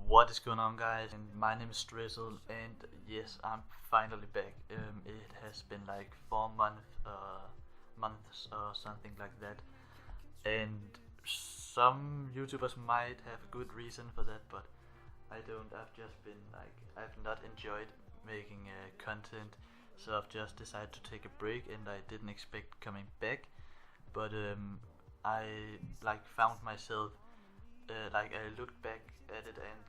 What is going on, guys? And my name is STRIZZEL, and yes, I'm finally back. It has been like 4 months or something like that, and some YouTubers might have a good reason for that, but I don't. I've not enjoyed making content, so I've just decided to take a break, and I didn't expect coming back, but I found myself. I looked back at it, and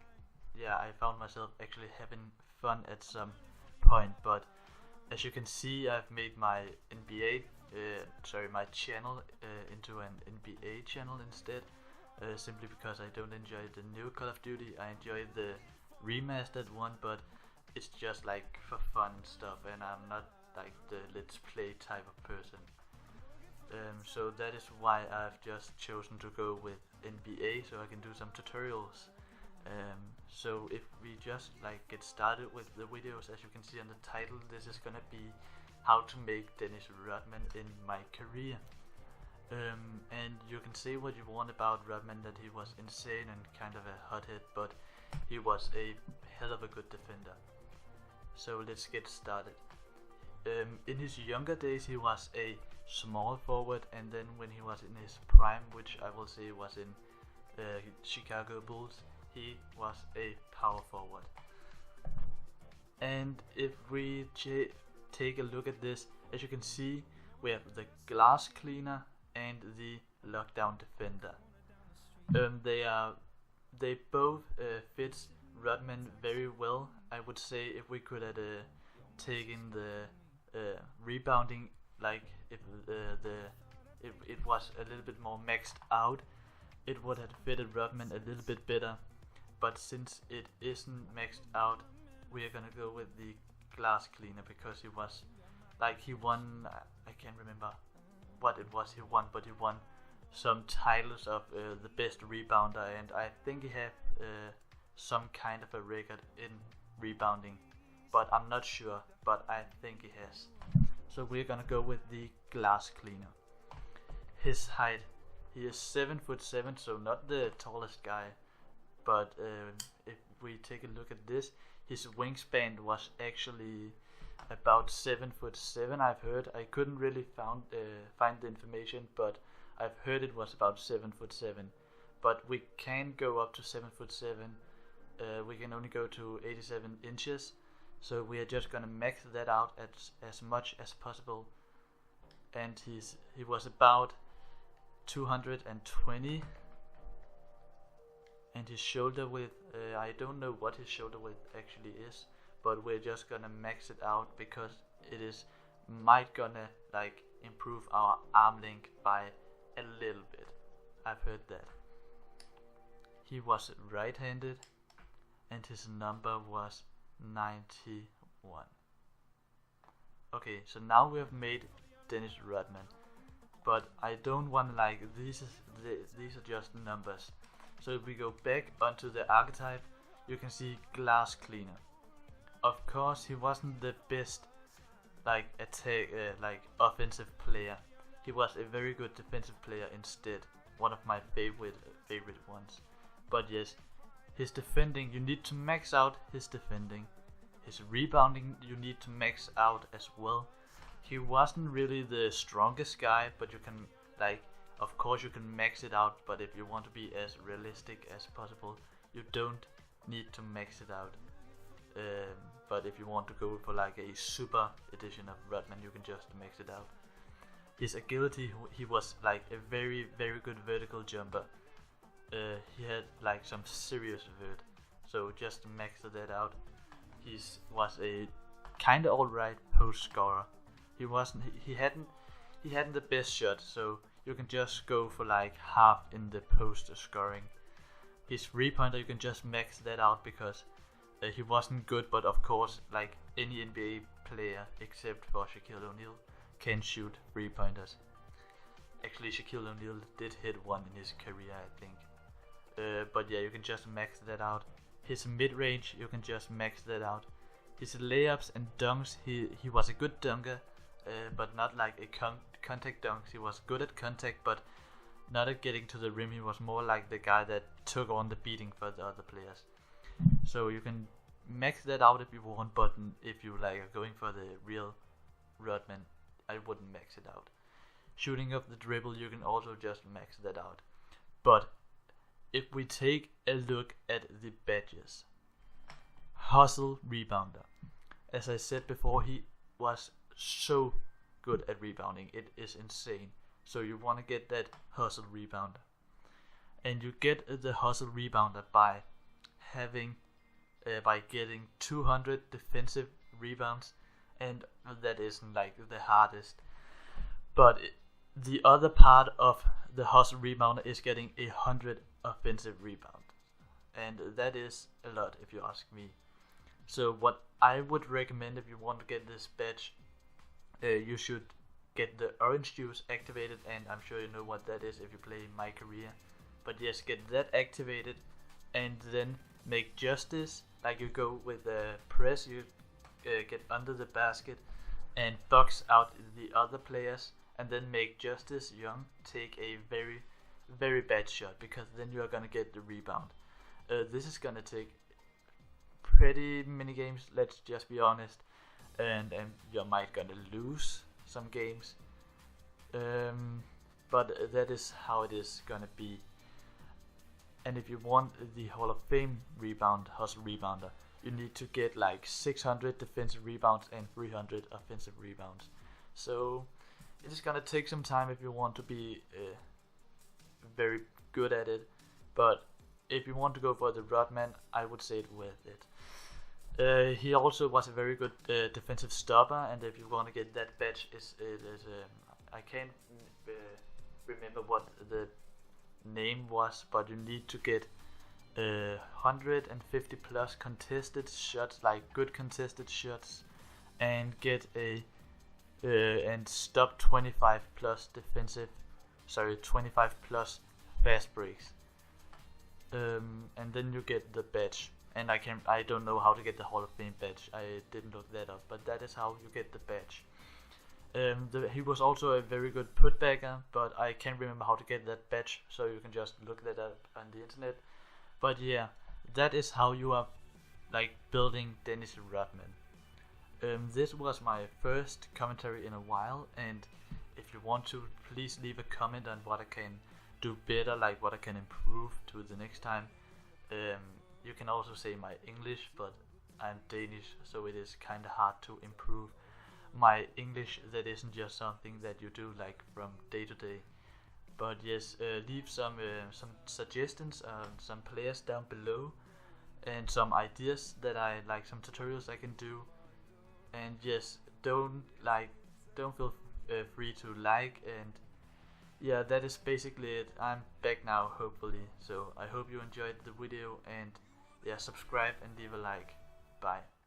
yeah, I found myself actually having fun at some point. But as you can see, I've made my my channel into an NBA channel instead, simply because I don't enjoy the new Call of Duty. I enjoy the remastered one, but it's just like for fun stuff, and I'm not like the let's play type of person. So that is why I've just chosen to go with NBA, so I can do some tutorials. So if we just get started with the videos, as you can see on the title, this is gonna be how to make Dennis Rodman in my career. And you can say what you want about Rodman, that he was insane and kind of a hothead, but he was a hell of a good defender. So let's get started. In his younger days, he was a small forward, and then when he was in his prime, which I will say was in Chicago Bulls, he was a power forward. And if we take a look at this, as you can see, we have the glass cleaner and the lockdown defender. They both fits Rodman very well. I would say if we could have taken the rebounding, if it was a little bit more maxed out, it would have fitted Rodman a little bit better. But since it isn't maxed out, we are gonna go with the glass cleaner, because he won. I can't remember what it was he won, but he won some titles of the best rebounder, and I think he had some kind of a record in rebounding, but I'm not sure, but I think he has. So we're gonna go with the glass cleaner. His height, he is 7'7", so not the tallest guy, but if we take a look at this, his wingspan was actually about 7'7". I've heard. I couldn't really find the information, but I've heard it was about 7'7". But we can go up to 7'7". We can only go to 87 inches. So we are just gonna max that out as much as possible. And he was about 220. And his shoulder width, I don't know what his shoulder width actually is, but we're just gonna max it out because it might gonna improve our arm length by a little bit. I've heard that. He was right-handed, and his number was 91. Okay, so now we have made Dennis Rodman, but I don't want these are just numbers. So if we go back onto the archetype, you can see glass cleaner. Of course, he wasn't the best offensive player. He was a very good defensive player instead, one of my favorite ones. But yes, his defending, you need to max out his defending. His rebounding, you need to max out as well. He wasn't really the strongest guy, but you can of course you can max it out, but if you want to be as realistic as possible, you don't need to max it out. But if you want to go for a super edition of Rodman, you can just max it out. His agility, he was a very, very good vertical jumper. He had some serious vert, so just max that out. He was a kinda alright post scorer. He hadn't the best shot, so you can just go for half in the post scoring. His 3-pointer, you can just max that out because he wasn't good, but of course any NBA player except for Shaquille O'Neal can shoot 3-pointers. Actually, Shaquille O'Neal did hit one in his career, I think. But yeah, you can just max that out. His mid-range, you can just max that out. His layups and dunks, he was a good dunker, but not a contact dunks. He was good at contact, but not at getting to the rim. He was more like the guy that took on the beating for the other players. So you can max that out if you want, but if you like are going for the real Rodman, I wouldn't max it out. Shooting off the dribble, you can also just max that out. But if we take a look at the badges, hustle rebounder. As I said before, he was so good at rebounding. It is insane. So you want to get that hustle rebounder. And you get the hustle rebounder by having by getting 200 defensive rebounds, and that isn't like the hardest. But the other part of the hustle rebounder is getting 100 offensive rebounds, and that is a lot if you ask me. So what I would recommend if you want to get this badge, you should get the orange juice activated, and I'm sure you know what that is if you play My Career. But yes, get that activated, and then make justice. Like you go with the press, you get under the basket and box out the other players, and then make Justice Young take a very, very bad shot, because then you are gonna get the rebound. This is gonna take pretty many games, let's just be honest, and you might gonna lose some games, but that is how it is gonna be. And if you want the Hall of Fame hustle rebounder, you need to get like 600 defensive rebounds and 300 offensive rebounds. So it is gonna take some time if you want to be very good at it. But if you want to go for the Rodman, I would say it's worth it. He also was a very good defensive stopper, and if you want to get that badge, I can't remember what the name was, but you need to get 150 plus contested shots, like good contested shots, and get and stop 25 plus 25 plus fast breaks, and then you get the badge. And I don't know how to get the Hall of Fame badge. I didn't look that up, but that is how you get the badge. He was also a very good putbacker, but I can't remember how to get that badge, so you can just look that up on the internet. But yeah, that is how you are like building Dennis Rodman. This was my first commentary in a while, and if you want to, please leave a comment on what I can do better, like what I can improve to the next time. You can also say my English, but I'm Danish, so it is kind of hard to improve my English. That isn't just something that you do like from day to day. But yes, leave some suggestions on some players down below, and some ideas that I like, some tutorials I can do. And yes, don't feel free to like, and yeah, that is basically it. I'm back now, hopefully. So I hope you enjoyed the video, and yeah, subscribe and leave a like. Bye.